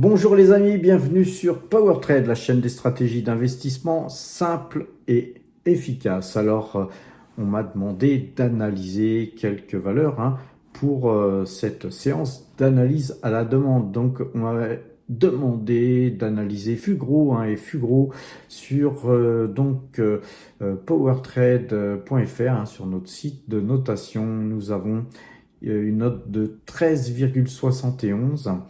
Bonjour les amis, bienvenue sur PowerTrade, la chaîne des stratégies d'investissement simples et efficaces. On m'a demandé d'analyser quelques valeurs pour cette séance d'analyse à la demande. Donc, on m'avait demandé d'analyser Fugro et Fugro sur powertrade.fr, sur notre site de notation. Nous avons une note de 13,71.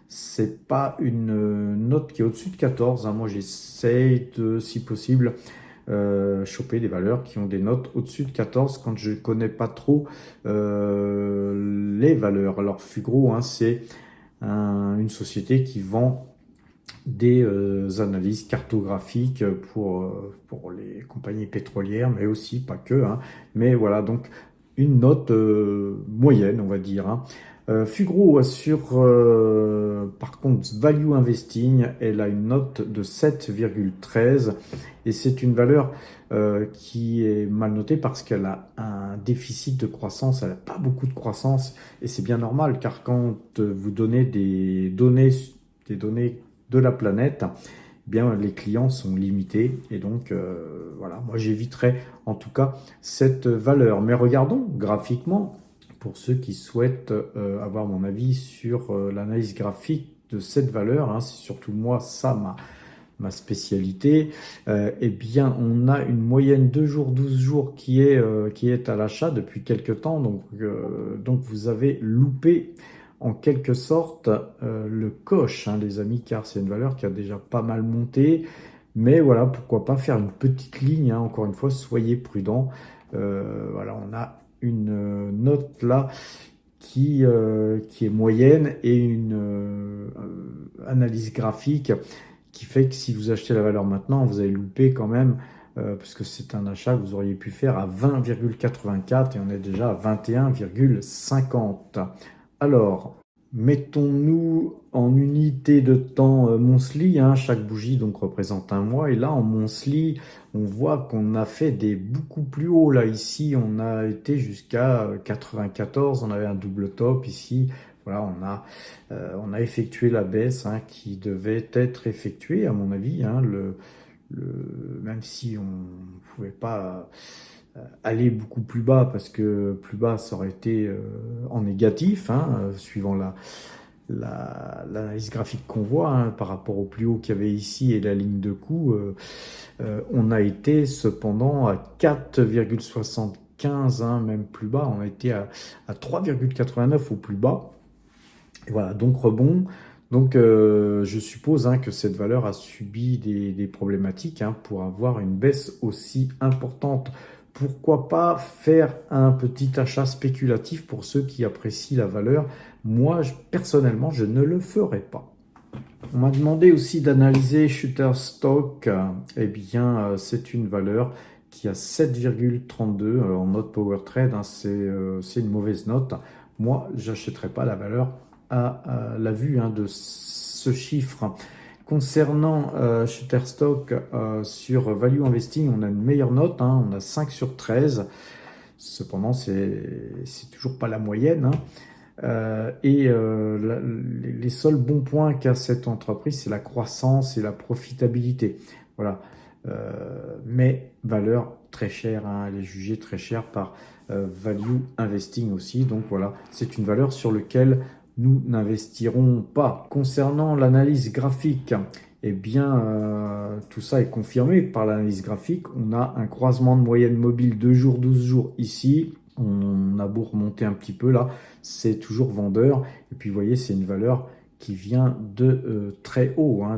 C'est pas une note qui est au-dessus de 14. Moi, j'essaie de, si possible, choper des valeurs qui ont des notes au-dessus de 14 quand je connais pas trop les valeurs. Alors, Fugro, c'est une société qui vend des analyses cartographiques pour les compagnies pétrolières, mais aussi pas que. Mais voilà, donc une note moyenne, on va dire. Fugro par contre, Value Investing, elle a une note de 7,13 et c'est une valeur qui est mal notée parce qu'elle a un déficit de croissance, elle n'a pas beaucoup de croissance et c'est bien normal car quand vous donnez des données de la planète, eh bien les clients sont limités et donc voilà, moi j'éviterai en tout cas cette valeur. Mais regardons graphiquement pour ceux qui souhaitent avoir mon avis sur l'analyse graphique de cette valeur, c'est surtout moi ça ma spécialité. Eh bien on a une moyenne 2 jours, 12 jours qui est à l'achat depuis quelques temps, donc vous avez loupé en quelque sorte le coche, les amis, car c'est une valeur qui a déjà pas mal monté. Mais voilà, pourquoi pas faire une petite ligne, encore une fois, soyez prudents. Voilà, on a une note là qui est moyenne et une analyse graphique qui fait que si vous achetez la valeur maintenant, vous allez louper quand même, parce que c'est un achat que vous auriez pu faire à 20,84 et on est déjà à 21,50. Alors, mettons-nous en unité de temps monthly, chaque bougie donc représente un mois, et là en monthly, on voit qu'on a fait des beaucoup plus hauts. Là ici, on a été jusqu'à 94, on avait un double top ici. Voilà, on a effectué la baisse qui devait être effectuée, à mon avis. Même si on ne pouvait pas aller beaucoup plus bas, parce que plus bas, ça aurait été en négatif, suivant l'analyse graphique qu'on voit par rapport au plus haut qu'il y avait ici et la ligne de coup. On a été cependant à 4,75, même plus bas. On a été à 3,89 au plus bas. Et voilà, donc rebond. Donc je suppose que cette valeur a subi des problématiques pour avoir une baisse aussi importante. Pourquoi pas faire un petit achat spéculatif pour ceux qui apprécient la valeur? Moi, personnellement, je ne le ferai pas. On m'a demandé aussi d'analyser Shutterstock. Eh bien, c'est une valeur qui a 7,32 en note PowerTrade. C'est une mauvaise note. Moi, j'achèterai pas la valeur à la vue de ce chiffre. Concernant Shutterstock, sur Value Investing, on a une meilleure note. On a 5 sur 13. Cependant, c'est toujours pas la moyenne. Les seuls bons points qu'a cette entreprise, c'est la croissance et la profitabilité. Voilà. Mais valeur très chère, elle est jugée très chère par Value Investing aussi. Donc voilà, c'est une valeur sur laquelle nous n'investirons pas. Concernant l'analyse graphique, eh bien, tout ça est confirmé par l'analyse graphique. On a un croisement de moyenne mobile 2 jours, 12 jours ici. On a beau remonter un petit peu là, c'est toujours vendeur. Et puis vous voyez, c'est une valeur qui vient de très haut. Je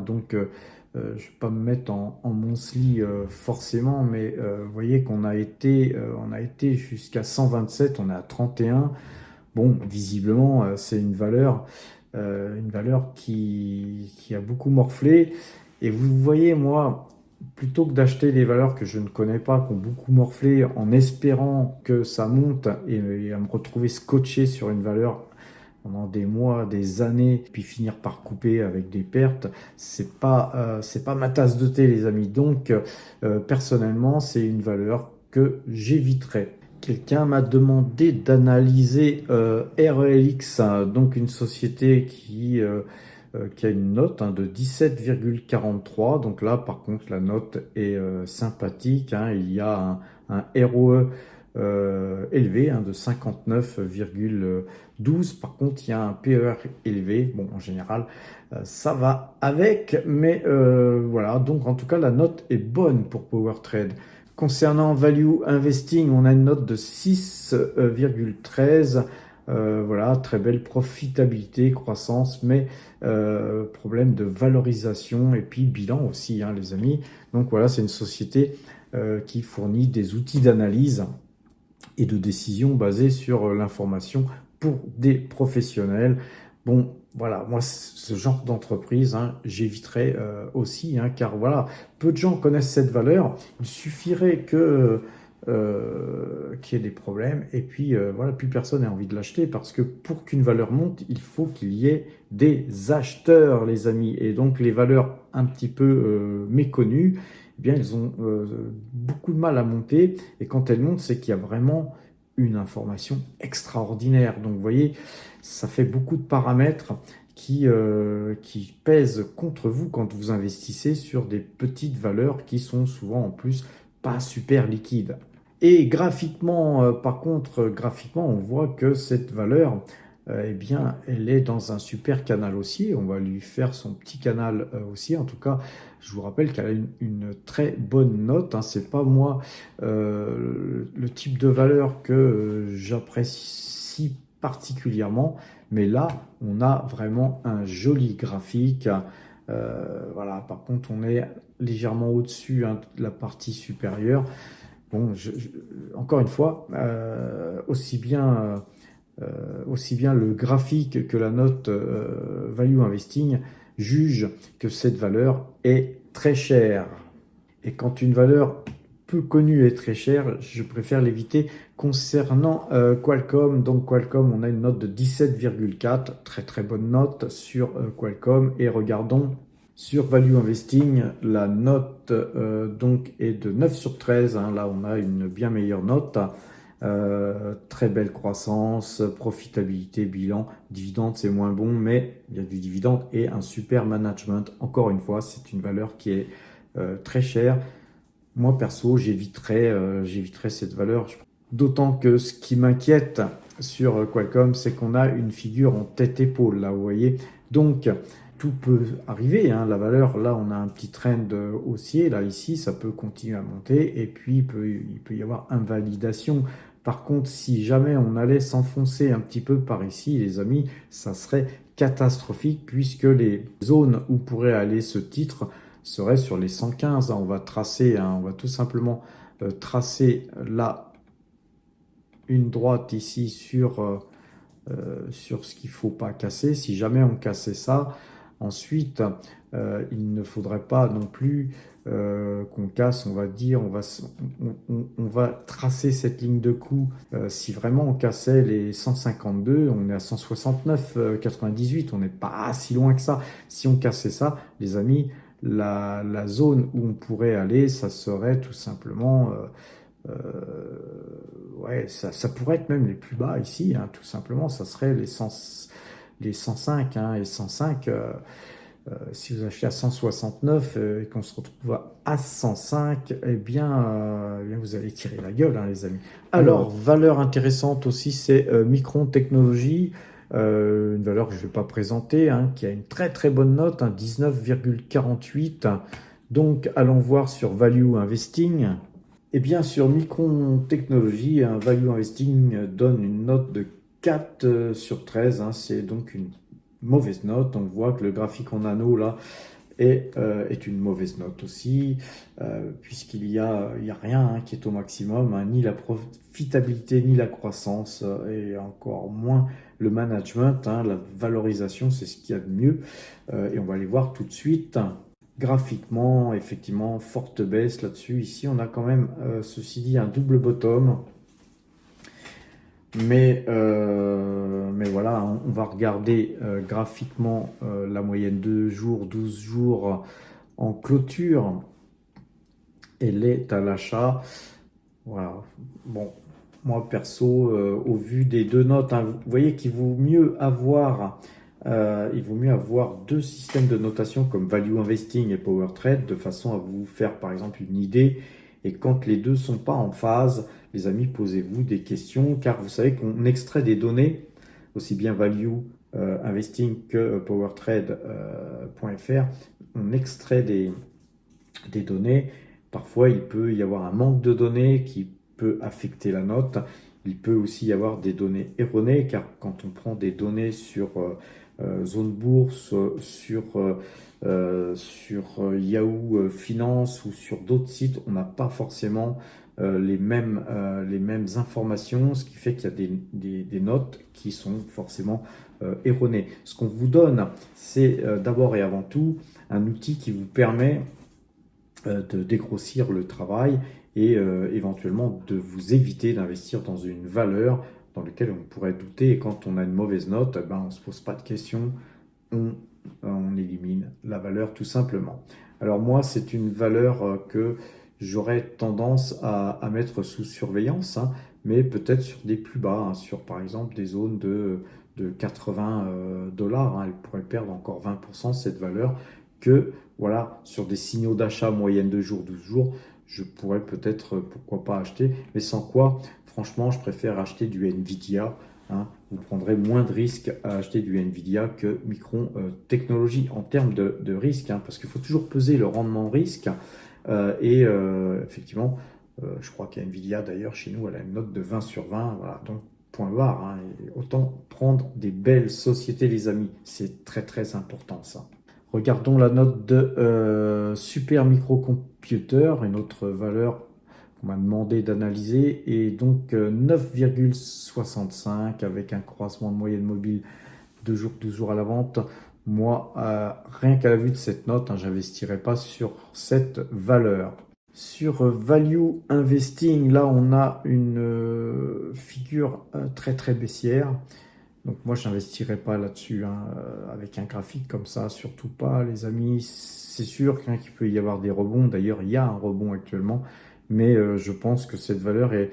ne vais pas me mettre en monthly forcément, mais vous voyez qu'on on a été jusqu'à 127, on est à 31. Bon, visiblement, c'est une valeur qui a beaucoup morflé. Et vous voyez, moi, plutôt que d'acheter des valeurs que je ne connais pas, qui ont beaucoup morflé, en espérant que ça monte et à me retrouver scotché sur une valeur pendant des mois, des années, puis finir par couper avec des pertes, c'est pas ma tasse de thé, les amis. Donc, personnellement, c'est une valeur que j'éviterai. Quelqu'un m'a demandé d'analyser RELX, donc une société qui qui a une note de 17,43. Donc là, par contre, la note est sympathique. Il y a un ROE élevé de 59,12. Par contre, il y a un PER élevé. Bon, en général, ça va avec, mais voilà. Donc, en tout cas, la note est bonne pour PowerTrade. Concernant Value Investing, on a une note de 6,13. Voilà, très belle profitabilité, croissance, mais problème de valorisation et puis bilan aussi, les amis. Donc voilà, c'est une société qui fournit des outils d'analyse et de décision basés sur l'information pour des professionnels. Bon, voilà, moi, ce genre d'entreprise, j'éviterais aussi, car voilà, peu de gens connaissent cette valeur. Il suffirait qu'il y ait des problèmes et puis voilà, plus personne n'a envie de l'acheter parce que pour qu'une valeur monte, il faut qu'il y ait des acheteurs, les amis. Et donc, les valeurs un petit peu méconnues, eh bien, elles ont beaucoup de mal à monter. Et quand elles montent, c'est qu'il y a vraiment une information extraordinaire. Donc, vous voyez, ça fait beaucoup de paramètres qui pèsent contre vous quand vous investissez sur des petites valeurs qui sont souvent en plus pas super liquides. Et graphiquement, par contre, graphiquement, on voit que cette valeur, eh bien, elle est dans un super canal haussier. On va lui faire son petit canal haussier. En tout cas, je vous rappelle qu'elle a une très bonne note. C'est pas moi le type de valeur que j'apprécie particulièrement, mais là, on a vraiment un joli graphique. Voilà. Par contre, on est légèrement au-dessus de la partie supérieure. Bon, encore une fois, aussi bien le graphique que la note Value Investing jugent que cette valeur est très chère. Et quand une valeur peu connue est très chère, je préfère l'éviter. Concernant Qualcomm, donc Qualcomm, on a une note de 17,4, très très bonne note sur Qualcomm. Et regardons sur Value Investing, la note donc est de 9 sur 13. Là, on a une bien meilleure note. Très belle croissance, profitabilité, bilan, dividende c'est moins bon, mais il y a du dividende et un super management. Encore une fois, c'est une valeur qui est très chère. Moi perso, j'éviterais cette valeur. D'autant que ce qui m'inquiète sur Qualcomm, c'est qu'on a une figure en tête-épaule là, vous voyez. Donc tout peut arriver, la valeur, là on a un petit trend haussier, là ici ça peut continuer à monter et puis il peut y avoir invalidation. Par contre, si jamais on allait s'enfoncer un petit peu par ici, les amis, ça serait catastrophique puisque les zones où pourrait aller ce titre seraient sur les 115. On va tracer, on va tout simplement tracer là une droite ici sur ce qu'il ne faut pas casser. Si jamais on cassait ça, ensuite, il ne faudrait pas non plus qu'on casse, on va dire, on va tracer cette ligne de coup. Si vraiment on cassait les 152, on est à 169,98, on n'est pas si loin que ça. Si on cassait ça, les amis, la zone où on pourrait aller, ça serait tout simplement... ouais, ça pourrait être même les plus bas ici, tout simplement, ça serait les 105, et 105, si vous achetez à 169 et qu'on se retrouve à 105, eh bien vous allez tirer la gueule, les amis. Alors, valeur intéressante aussi, c'est Micron Technology, une valeur que je ne vais pas présenter, qui a une très très bonne note, 19,48. Donc, allons voir sur Value Investing. Et bien sur Micron Technology, un Value Investing donne une note de 4 sur 13. C'est donc une mauvaise note. On voit que le graphique en anneau là est une mauvaise note aussi, puisqu'il y a rien qui est au maximum, ni la profitabilité, ni la croissance, et encore moins le management. La valorisation, c'est ce qu'il y a de mieux. Et on va aller voir tout de suite. Graphiquement, effectivement, forte baisse là-dessus. Ici, on a quand même, ceci dit, un double bottom. Mais voilà, on va regarder graphiquement la moyenne 2 jours, 12 jours en clôture. Elle est à l'achat. Voilà. Bon, moi perso, au vu des deux notes, vous voyez qu'il vaut mieux avoir il vaut mieux avoir deux systèmes de notation comme Value Investing et Power Trade de façon à vous faire par exemple une idée. Et quand les deux ne sont pas en phase, les amis, posez-vous des questions car vous savez qu'on extrait des données, aussi bien Value Investing que PowerTrade.fr. On extrait des données. Parfois, il peut y avoir un manque de données qui peut affecter la note. Il peut aussi y avoir des données erronées, car quand on prend des données sur Zone Bourse, sur Yahoo Finance ou sur d'autres sites, on n'a pas forcément les mêmes informations, ce qui fait qu'il y a des notes qui sont forcément erronées. Ce qu'on vous donne, c'est d'abord et avant tout un outil qui vous permet de dégrossir le travail et éventuellement de vous éviter d'investir dans une valeur dans laquelle on pourrait douter. Et quand on a une mauvaise note, ben, on ne se pose pas de questions, on élimine la valeur tout simplement. Alors moi, c'est une valeur que j'aurais tendance à mettre sous surveillance, hein, mais peut-être sur des plus bas, hein, sur par exemple des zones de 80 dollars. Hein, elle pourrait perdre encore 20% cette valeur que voilà, sur des signaux d'achat moyenne de jours, 12 jours, je pourrais peut-être, pourquoi pas acheter, mais sans quoi, franchement, je préfère acheter du Nvidia. Hein, vous prendrez moins de risques à acheter du Nvidia que Micron Technology en termes de risque, hein, parce qu'il faut toujours peser le rendement risque. Effectivement, je crois qu'Nvidia, d'ailleurs, chez nous, elle a une note de 20 sur 20. Voilà, donc, point barre. Hein, et autant prendre des belles sociétés, les amis. C'est très, très important, ça. Regardons la note de Super Microcomputer, une autre valeur qu'on m'a demandé d'analyser, et donc 9,65 avec un croissement de moyenne mobile 2 jours, 12 jours à la vente. Moi, rien qu'à la vue de cette note, hein, j'investirais pas sur cette valeur. Sur Value Investing, là, on a une figure très très baissière. Donc moi, je n'investirai pas là-dessus, hein, avec un graphique comme ça, surtout pas, les amis. C'est sûr qu'il peut y avoir des rebonds. D'ailleurs, il y a un rebond actuellement, mais je pense que cette valeur est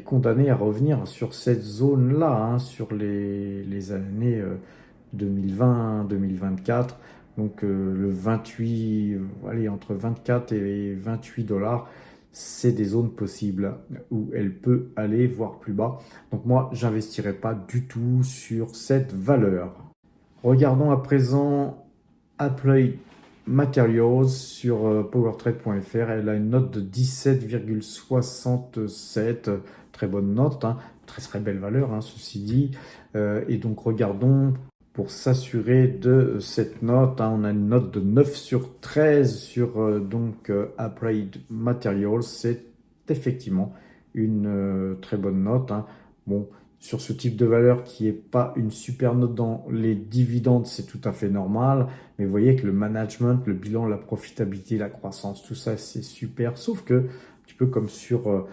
condamnée à revenir sur cette zone-là, hein, sur les années 2020-2024. Donc le 28, allez, entre 24 et 28 dollars, c'est des zones possibles où elle peut aller voir plus bas. Donc moi, j'investirai pas du tout sur cette valeur. Regardons à présent Applied Materials sur powertrade.fr. Elle a une note de 17,67. Très bonne note, hein. Très très belle valeur, hein, ceci dit. Et donc regardons pour s'assurer de cette note. Hein, on a une note de 9 sur 13 sur Applied Materials. C'est effectivement une très bonne note. Hein. Bon, sur ce type de valeur qui n'est pas une super note dans les dividendes, c'est tout à fait normal. Mais vous voyez que le management, le bilan, la profitabilité, la croissance, tout ça, c'est super. Sauf que, un petit peu comme sur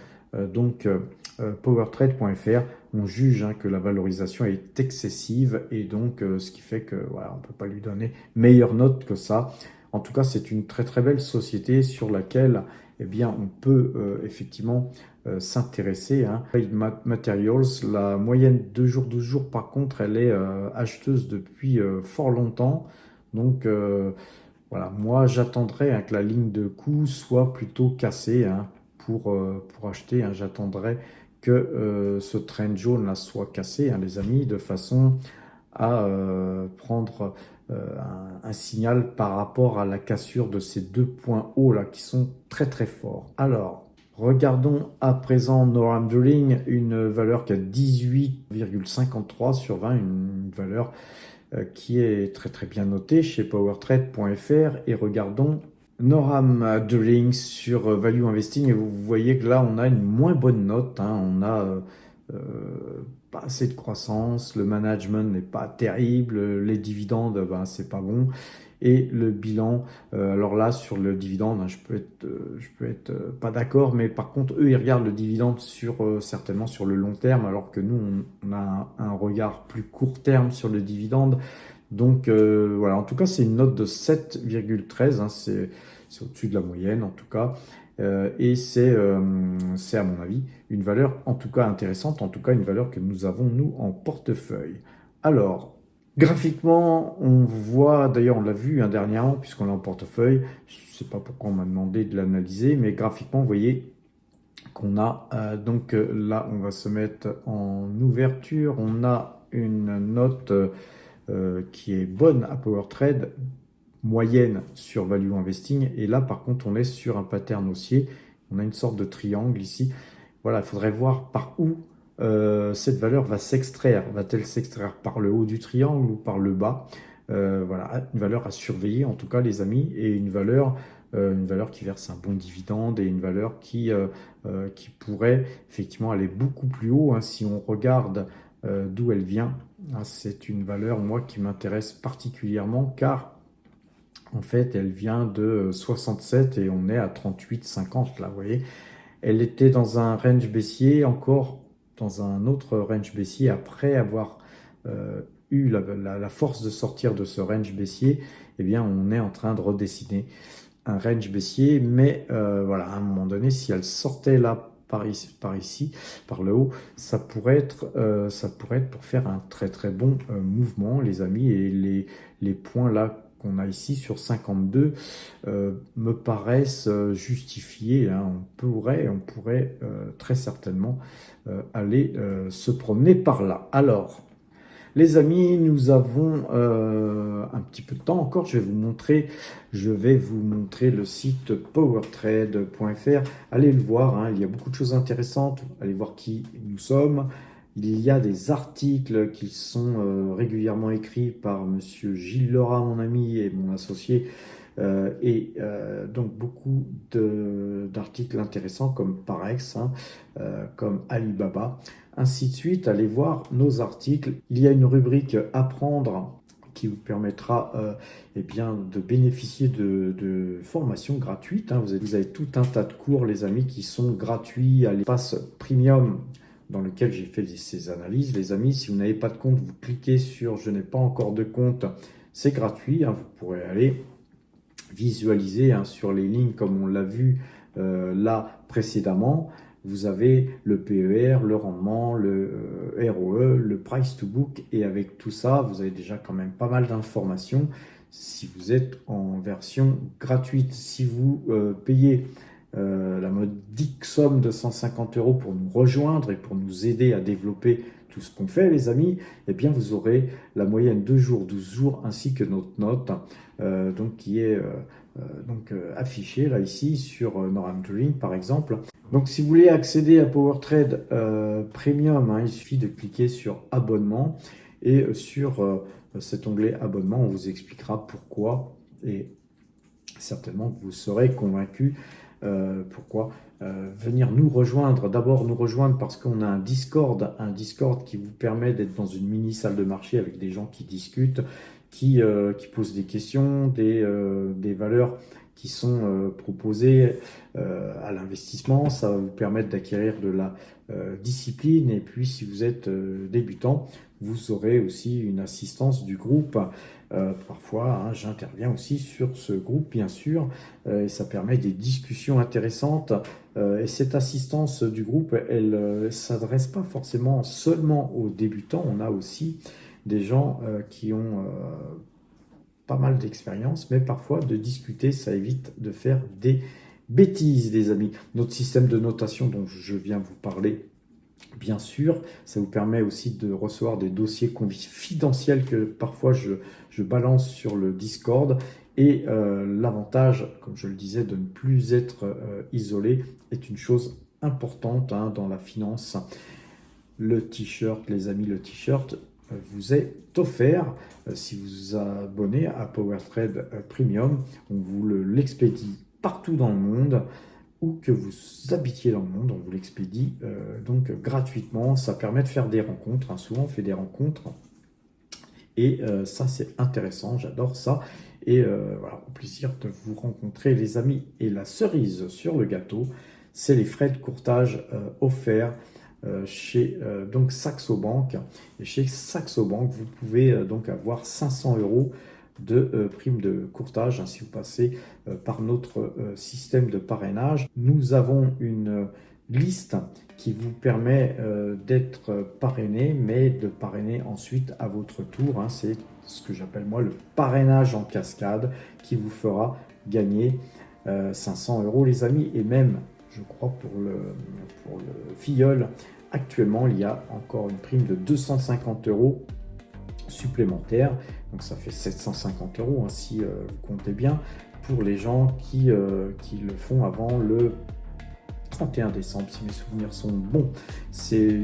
powertrade.fr, on juge, hein, que la valorisation est excessive et donc ce qui fait que voilà, on ne peut pas lui donner meilleure note que ça. En tout cas, c'est une très très belle société sur laquelle eh bien, on peut effectivement s'intéresser. Hein. Materials, la moyenne 2 jours, 12 jours, par contre, elle est acheteuse depuis fort longtemps. Donc voilà, moi j'attendrai, hein, que la ligne de coût soit plutôt cassée, hein, pour acheter. Hein. J'attendrai que ce trend jaune là soit cassé, hein, les amis, de façon à prendre un signal par rapport à la cassure de ces deux points hauts là qui sont très très forts. Alors, regardons à présent Noram Drilling, une valeur qui a 18,53 sur 20, une valeur qui est très très bien notée chez powertrade.fr. Et regardons Noram Drilling sur Value Investing, et vous voyez que là on a une moins bonne note, hein. On a pas assez de croissance, le management n'est pas terrible, les dividendes, ben, c'est pas bon, et le bilan, alors là sur le dividende, hein, je peux être pas d'accord, mais par contre eux ils regardent le dividende certainement sur le long terme, alors que nous on a un regard plus court terme sur le dividende. Donc voilà, en tout cas c'est une note de 7,13, hein, c'est au-dessus de la moyenne en tout cas. Et c'est à mon avis une valeur en tout cas intéressante, en tout cas une valeur que nous avons nous en portefeuille. Alors, Graphiquement, on voit, d'ailleurs on l'a vu dernièrement puisqu'on l'a en portefeuille, je ne sais pas pourquoi on m'a demandé de l'analyser, mais graphiquement vous voyez qu'on a, là on va se mettre en ouverture, on a une note qui est bonne à PowerTrade, moyenne sur Value Investing, et là par contre on est sur un pattern haussier, on a une sorte de triangle ici. Voilà, il faudrait voir par où cette valeur va s'extraire. Va-t-elle s'extraire par le haut du triangle ou par le bas? Voilà, une valeur à surveiller en tout cas les amis, et une valeur qui verse un bon dividende, et une valeur qui pourrait effectivement aller beaucoup plus haut, hein, si on regarde d'où elle vient. Ah, c'est une valeur, moi, qui m'intéresse particulièrement, car en fait, elle vient de 67 et on est à 38,50 là, vous voyez. Elle était dans un range baissier, encore dans un autre range baissier, après avoir eu la force de sortir de ce range baissier, eh bien, on est en train de redessiner un range baissier, mais voilà, à un moment donné, si elle sortait là, par ici, par le haut, ça pourrait être pour faire un très très bon mouvement, les amis, et les points là qu'on a ici sur 52 me paraissent justifiés, hein. On pourrait très certainement aller se promener par là. Alors, les amis, nous avons un petit peu de temps encore. Je vais vous montrer le site powertrade.fr. Allez le voir, hein, il y a beaucoup de choses intéressantes. Allez voir qui nous sommes. Il y a des articles qui sont régulièrement écrits par Monsieur Gilles Laura, mon ami et mon associé. Donc beaucoup d'articles intéressants comme Parex, hein, comme Alibaba, ainsi de suite. Allez voir nos articles. Il y a une rubrique Apprendre qui vous permettra eh bien, de bénéficier de formations gratuites, hein. Vous avez tout un tas de cours, les amis, qui sont gratuits à l'espace premium dans lequel j'ai fait ces analyses. Les amis, si vous n'avez pas de compte, vous cliquez sur « Je n'ai pas encore de compte », c'est gratuit, hein. Vous pourrez aller visualiser, hein, sur les lignes comme on l'a vu là précédemment. Vous avez le PER, le rendement, le ROE, le price to book, et avec tout ça, vous avez déjà quand même pas mal d'informations si vous êtes en version gratuite. Si vous payez la modique somme de 150 € pour nous rejoindre et pour nous aider à développer tout ce qu'on fait, les amis, eh bien vous aurez la moyenne 2 jours, 12 jours, ainsi que notre note, donc qui est affichée là ici sur Norham Trading par exemple. Donc si vous voulez accéder à PowerTrade Premium, hein, il suffit de cliquer sur abonnement, et sur cet onglet abonnement, on vous expliquera pourquoi, et certainement que vous serez convaincu pourquoi venir nous rejoindre. D'abord nous rejoindre parce qu'on a un Discord qui vous permet d'être dans une mini salle de marché avec des gens qui discutent, qui posent des questions, des valeurs qui sont proposées à l'investissement. Ça va vous permettre d'acquérir de la discipline, et puis si vous êtes débutant, vous aurez aussi une assistance du groupe. Parfois, hein, j'interviens aussi sur ce groupe, bien sûr, et ça permet des discussions intéressantes. Et cette assistance du groupe, elle ne s'adresse pas forcément seulement aux débutants. On a aussi des gens qui ont pas mal d'expérience, mais parfois de discuter, ça évite de faire des bêtises, les amis. Notre système de notation dont je viens vous parler, bien sûr, ça vous permet aussi de recevoir des dossiers confidentiels que parfois je balance sur le Discord. Et l'avantage, comme je le disais, de ne plus être isolé est une chose importante, hein, dans la finance. Le t-shirt, les amis, le t-shirt vous est offert si vous vous abonnez à PowerTrade Premium. On vous l'expédie partout dans le monde. Où que vous habitiez dans le monde, on vous l'expédie donc gratuitement. Ça permet de faire des rencontres, hein. Souvent on fait des rencontres, et ça c'est intéressant, j'adore ça. Et voilà, au plaisir de vous rencontrer, les amis. Et la cerise sur le gâteau, c'est les frais de courtage offerts chez donc Saxo Bank. Et chez Saxo Bank, vous pouvez donc avoir 500 € de prime de courtage, hein, si vous passez par notre système de parrainage. Nous avons une liste qui vous permet d'être parrainé, mais de parrainer ensuite à votre tour. Hein. C'est ce que j'appelle moi le parrainage en cascade qui vous fera gagner 500 € les amis, et même je crois pour le filleul, actuellement il y a encore une prime de 250 € supplémentaire, donc ça fait 750 € hein, si vous comptez bien, pour les gens qui le font avant le 31 décembre, si mes souvenirs sont bons. C'est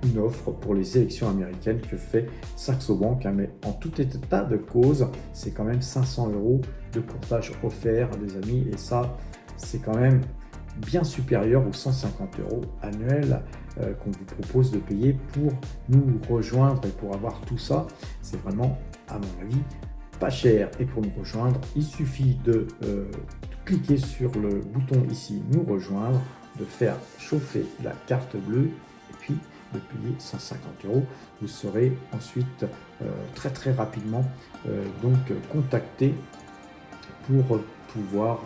une offre pour les élections américaines que fait Saxo Bank, hein, mais en tout état de cause, c'est quand même 500 € de courtage offert, les amis, et ça, c'est quand même bien supérieur aux 150 € annuels qu'on vous propose de payer pour nous rejoindre et pour avoir tout ça. C'est vraiment, à mon avis, pas cher. Et pour nous rejoindre, il suffit de cliquer sur le bouton ici, nous rejoindre, de faire chauffer la carte bleue et puis de payer 150 €. Vous serez ensuite très rapidement contacté pour pouvoir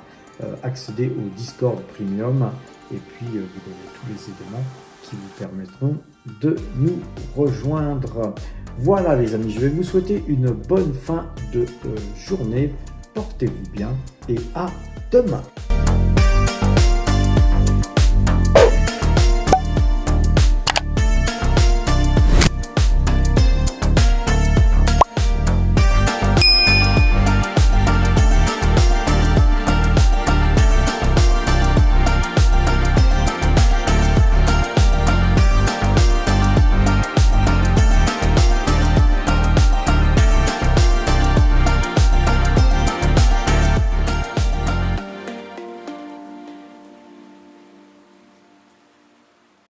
accéder au Discord Premium et puis vous donner tous les éléments qui vous permettront de nous rejoindre. Voilà les amis, je vais vous souhaiter une bonne fin de journée. Portez-vous bien et à demain.